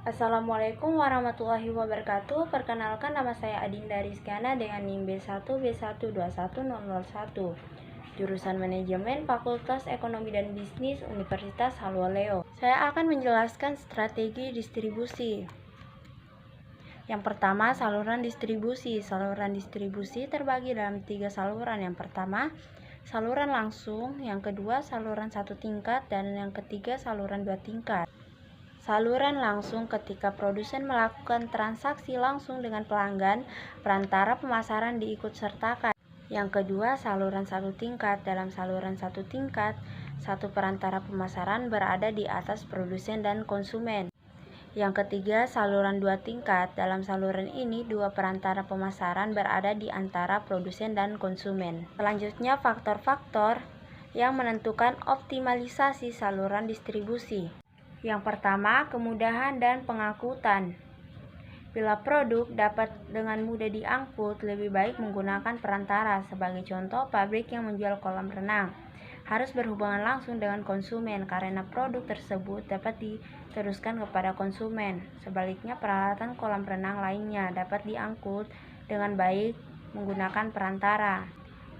Assalamualaikum warahmatullahi wabarakatuh. Perkenalkan, nama saya Adinda Rizkyana dengan NIM B1B12101, jurusan Manajemen Fakultas Ekonomi dan Bisnis Universitas Halwaleo. Saya akan menjelaskan strategi distribusi. Yang pertama, saluran distribusi. Saluran distribusi terbagi dalam 3 saluran. Yang pertama, saluran langsung, yang kedua saluran 1 tingkat, dan yang ketiga saluran 2 tingkat. Saluran langsung ketika produsen melakukan transaksi langsung dengan pelanggan, perantara pemasaran diikutsertakan. Yang kedua, saluran 1 tingkat. Dalam saluran 1 tingkat, satu perantara pemasaran berada di atas produsen dan konsumen. Yang ketiga, saluran 2 tingkat. Dalam saluran ini, dua perantara pemasaran berada di antara produsen dan konsumen. Selanjutnya, faktor-faktor yang menentukan optimalisasi saluran distribusi. Yang pertama, kemudahan dan pengangkutan. Bila produk dapat dengan mudah diangkut, lebih baik menggunakan perantara. Sebagai contoh, pabrik yang menjual kolam renang harus berhubungan langsung dengan konsumen karena produk tersebut dapat diteruskan kepada konsumen. Sebaliknya, peralatan kolam renang lainnya dapat diangkut dengan baik menggunakan perantara.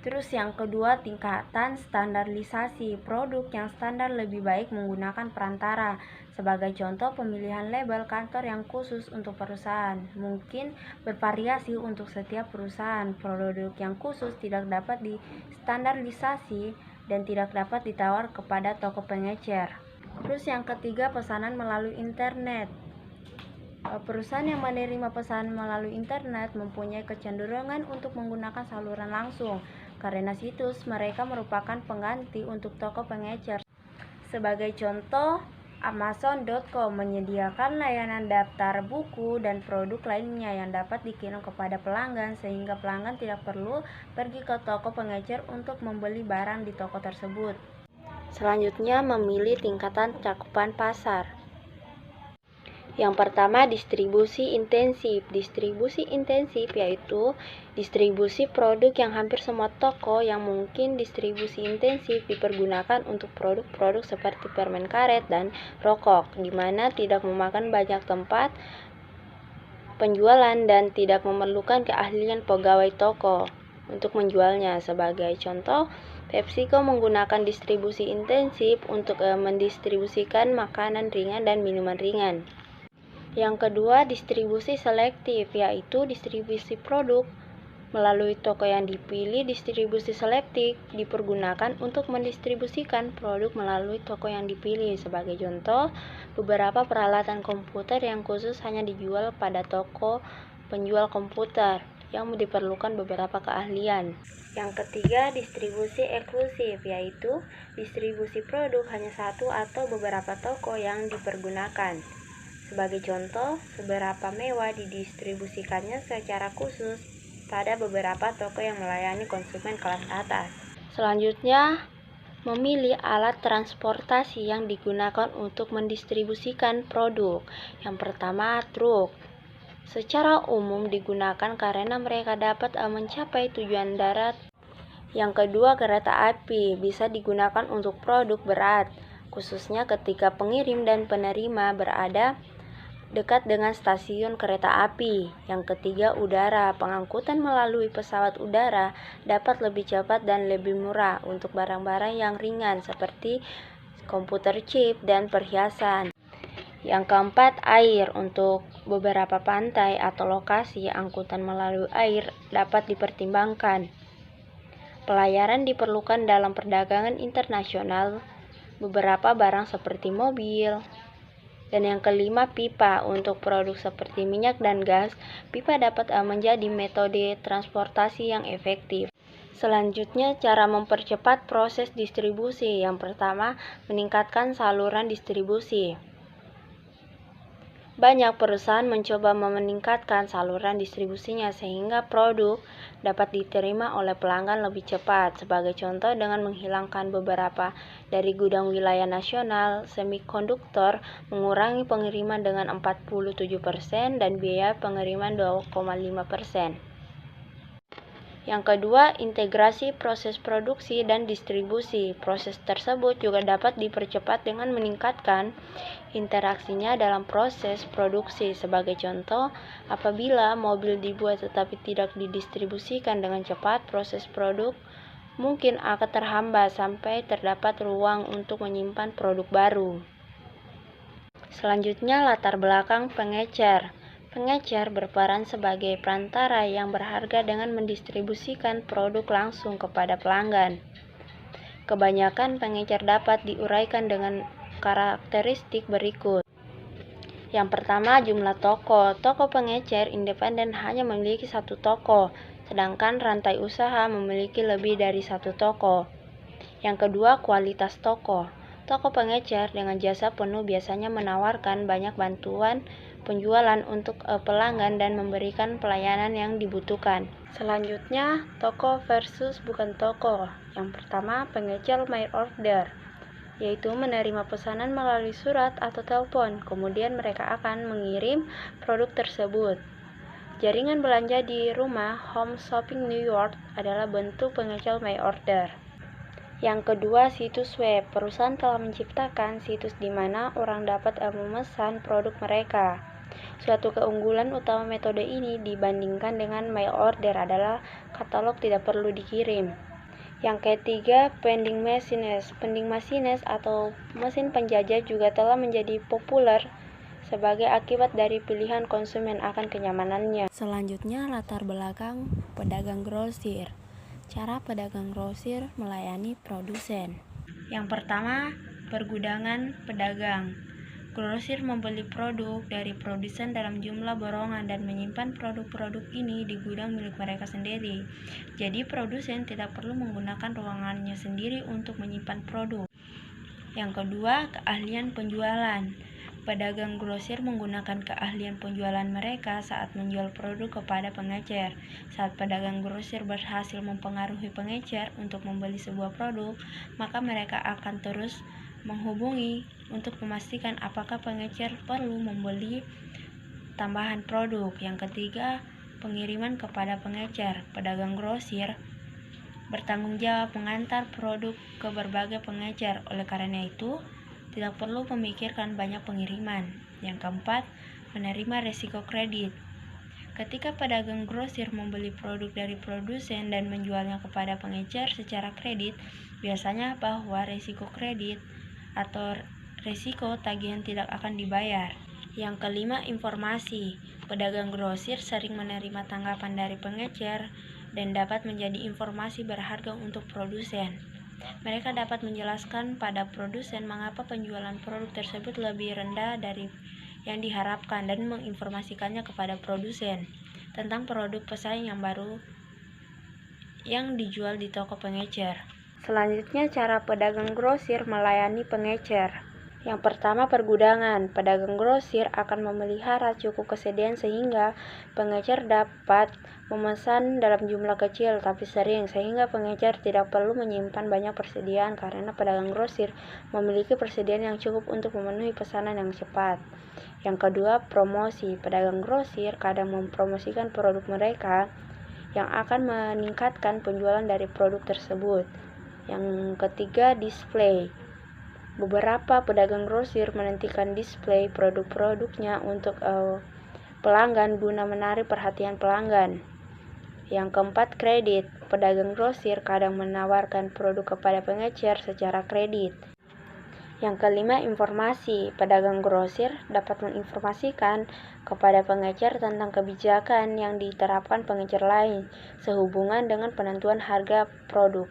Terus yang kedua, tingkatan standarisasi. Produk yang standar lebih baik menggunakan perantara. Sebagai contoh, pemilihan label kantor yang khusus untuk perusahaan mungkin bervariasi untuk setiap perusahaan. Produk yang khusus tidak dapat distandarisasi dan tidak dapat ditawar kepada toko pengecer. Terus yang ketiga, pesanan melalui internet. Perusahaan yang menerima pesanan melalui internet mempunyai kecenderungan untuk menggunakan saluran langsung karena situs mereka merupakan pengganti untuk toko pengecer. Sebagai contoh, Amazon.com menyediakan layanan daftar buku dan produk lainnya yang dapat dikirim kepada pelanggan sehingga pelanggan tidak perlu pergi ke toko pengecer untuk membeli barang di toko tersebut. Selanjutnya, memilih tingkatan cakupan pasar. Yang pertama, distribusi intensif. Distribusi intensif yaitu distribusi produk yang hampir semua toko yang mungkin. Distribusi intensif dipergunakan untuk produk-produk seperti permen karet dan rokok, di mana tidak memakan banyak tempat penjualan dan tidak memerlukan keahlian pegawai toko untuk menjualnya. Sebagai contoh, PepsiCo menggunakan distribusi intensif untuk mendistribusikan makanan ringan dan minuman ringan. Yang kedua, distribusi selektif, yaitu distribusi produk melalui toko yang dipilih. Distribusi selektif dipergunakan untuk mendistribusikan produk melalui toko yang dipilih. Sebagai contoh, beberapa peralatan komputer yang khusus hanya dijual pada toko penjual komputer yang diperlukan beberapa keahlian. Yang ketiga, distribusi eksklusif, yaitu distribusi produk hanya satu atau beberapa toko yang dipergunakan. Sebagai contoh, seberapa mewah didistribusikannya secara khusus pada beberapa toko yang melayani konsumen kelas atas. Selanjutnya, memilih alat transportasi yang digunakan untuk mendistribusikan produk. Yang pertama, truk. Secara umum digunakan karena mereka dapat mencapai tujuan darat. Yang kedua, kereta api bisa digunakan untuk produk berat, khususnya ketika pengirim dan penerima berada dekat dengan stasiun kereta api. Yang ketiga, udara. Pengangkutan melalui pesawat udara dapat lebih cepat dan lebih murah untuk barang-barang yang ringan seperti komputer chip dan perhiasan. Yang keempat, air. Untuk beberapa pantai atau lokasi, angkutan melalui air dapat dipertimbangkan. Pelayaran diperlukan dalam perdagangan internasional beberapa barang seperti mobil. Dan yang kelima, pipa. Untuk produk seperti minyak dan gas, pipa dapat menjadi metode transportasi yang efektif. Selanjutnya, cara mempercepat proses distribusi. Yang pertama, meningkatkan saluran distribusi. Banyak perusahaan mencoba meningkatkan saluran distribusinya sehingga produk dapat diterima oleh pelanggan lebih cepat. Sebagai contoh, dengan menghilangkan beberapa dari gudang wilayah nasional semikonduktor, mengurangi pengiriman dengan 47% dan biaya pengiriman 2,5%. Yang kedua, integrasi proses produksi dan distribusi. Proses tersebut juga dapat dipercepat dengan meningkatkan interaksinya dalam proses produksi. Sebagai contoh, apabila mobil dibuat tetapi tidak didistribusikan dengan cepat, proses produk mungkin akan terhambat sampai terdapat ruang untuk menyimpan produk baru. Selanjutnya, latar belakang pengecer. Pengecer berperan sebagai perantara yang berharga dengan mendistribusikan produk langsung kepada pelanggan. Kebanyakan pengecer dapat diuraikan dengan karakteristik berikut. Yang pertama, jumlah toko. Toko pengecer independen hanya memiliki satu toko, sedangkan rantai usaha memiliki lebih dari satu toko. Yang kedua, kualitas toko. Toko pengecer dengan jasa penuh biasanya menawarkan banyak bantuan penjualan untuk pelanggan dan memberikan pelayanan yang dibutuhkan. Selanjutnya, toko versus bukan toko. Yang pertama, pengecer mail order, yaitu menerima pesanan melalui surat atau telepon, kemudian mereka akan mengirim produk tersebut. Jaringan belanja di rumah, home shopping New York, adalah bentuk pengecer mail order. Yang kedua, situs web. Perusahaan telah menciptakan situs di mana orang dapat memesan produk mereka. Suatu keunggulan utama metode ini dibandingkan dengan mail order adalah katalog tidak perlu dikirim. Yang ketiga, vending machines. Vending machines atau mesin penjajah juga telah menjadi populer sebagai akibat dari pilihan konsumen akan kenyamanannya. Selanjutnya, latar belakang pedagang grosir. Cara pedagang grosir melayani produsen. Yang pertama, pergudangan pedagang. Grosir membeli produk dari produsen dalam jumlah borongan dan menyimpan produk-produk ini di gudang milik mereka sendiri. Jadi produsen tidak perlu menggunakan ruangannya sendiri untuk menyimpan produk. Yang kedua, keahlian penjualan. Pedagang grosir menggunakan keahlian penjualan mereka saat menjual produk kepada pengecer. Saat pedagang grosir berhasil mempengaruhi pengecer untuk membeli sebuah produk, maka mereka akan terus menghubungi untuk memastikan apakah pengecer perlu membeli tambahan produk. Yang ketiga, pengiriman kepada pengecer. Pedagang grosir bertanggung jawab mengantar produk ke berbagai pengecer. Oleh karena itu, tidak perlu memikirkan banyak pengiriman. Yang keempat, menerima resiko kredit. Ketika pedagang grosir membeli produk dari produsen dan menjualnya kepada pengecer secara kredit, biasanya bahwa resiko kredit atau resiko tagihan tidak akan dibayar. Yang kelima, informasi. Pedagang grosir sering menerima tanggapan dari pengecer dan dapat menjadi informasi berharga untuk produsen. Mereka dapat menjelaskan pada produsen mengapa penjualan produk tersebut lebih rendah dari yang diharapkan dan menginformasikannya kepada produsen tentang produk pesaing yang baru yang dijual di toko pengecer. Selanjutnya, cara pedagang grosir melayani pengecer. Yang pertama, pergudangan. Pedagang grosir akan memelihara cukup kesediaan sehingga pengecer dapat memesan dalam jumlah kecil tapi sering, sehingga pengecer tidak perlu menyimpan banyak persediaan karena pedagang grosir memiliki persediaan yang cukup untuk memenuhi pesanan yang cepat. Yang kedua, promosi. Pedagang grosir kadang mempromosikan produk mereka yang akan meningkatkan penjualan dari produk tersebut. Yang ketiga, display. Beberapa pedagang grosir menantikan display produk-produknya untuk pelanggan guna menarik perhatian pelanggan. Yang keempat, kredit. Pedagang grosir kadang menawarkan produk kepada pengecer secara kredit. Yang kelima, informasi. Pedagang grosir dapat menginformasikan kepada pengecer tentang kebijakan yang diterapkan pengecer lain sehubungan dengan penentuan harga produk.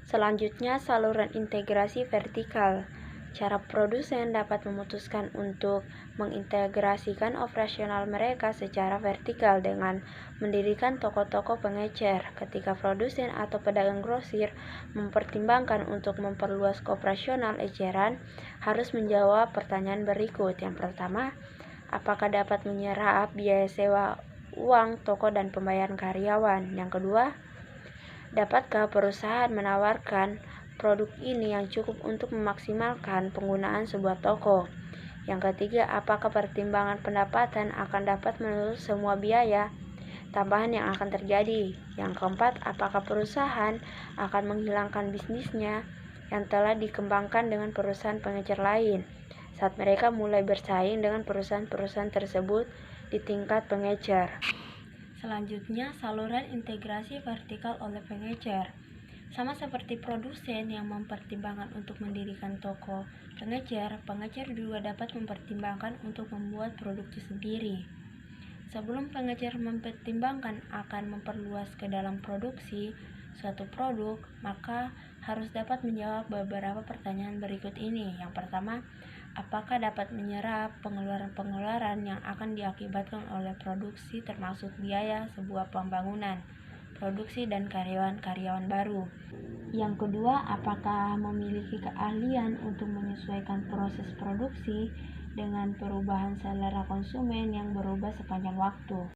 Selanjutnya, saluran integrasi vertikal. Cara produsen dapat memutuskan untuk mengintegrasikan operasional mereka secara vertikal dengan mendirikan toko-toko pengecer. Ketika produsen atau pedagang grosir mempertimbangkan untuk memperluas operasional eceran, harus menjawab pertanyaan berikut. Yang pertama, apakah dapat menyerap biaya sewa uang toko dan pembayaran karyawan? Yang kedua, dapatkah perusahaan menawarkan produk ini yang cukup untuk memaksimalkan penggunaan sebuah toko? Yang ketiga, apakah pertimbangan pendapatan akan dapat menutup semua biaya tambahan yang akan terjadi. Yang keempat, apakah perusahaan akan menghilangkan bisnisnya yang telah dikembangkan dengan perusahaan pengecer lain saat mereka mulai bersaing dengan perusahaan-perusahaan tersebut di tingkat pengecer. Selanjutnya, saluran integrasi vertikal oleh pengecer. Sama seperti produsen yang mempertimbangkan untuk mendirikan toko pengecer, pengecer juga dapat mempertimbangkan untuk membuat produksi sendiri. Sebelum pengecer mempertimbangkan akan memperluas ke dalam produksi suatu produk, maka harus dapat menjawab beberapa pertanyaan berikut ini. Yang pertama, apakah dapat menyerap pengeluaran-pengeluaran yang akan diakibatkan oleh produksi termasuk biaya sebuah pembangunan, produksi dan karyawan-karyawan baru. Yang kedua, apakah memiliki keahlian untuk menyesuaikan proses produksi dengan perubahan selera konsumen yang berubah sepanjang waktu.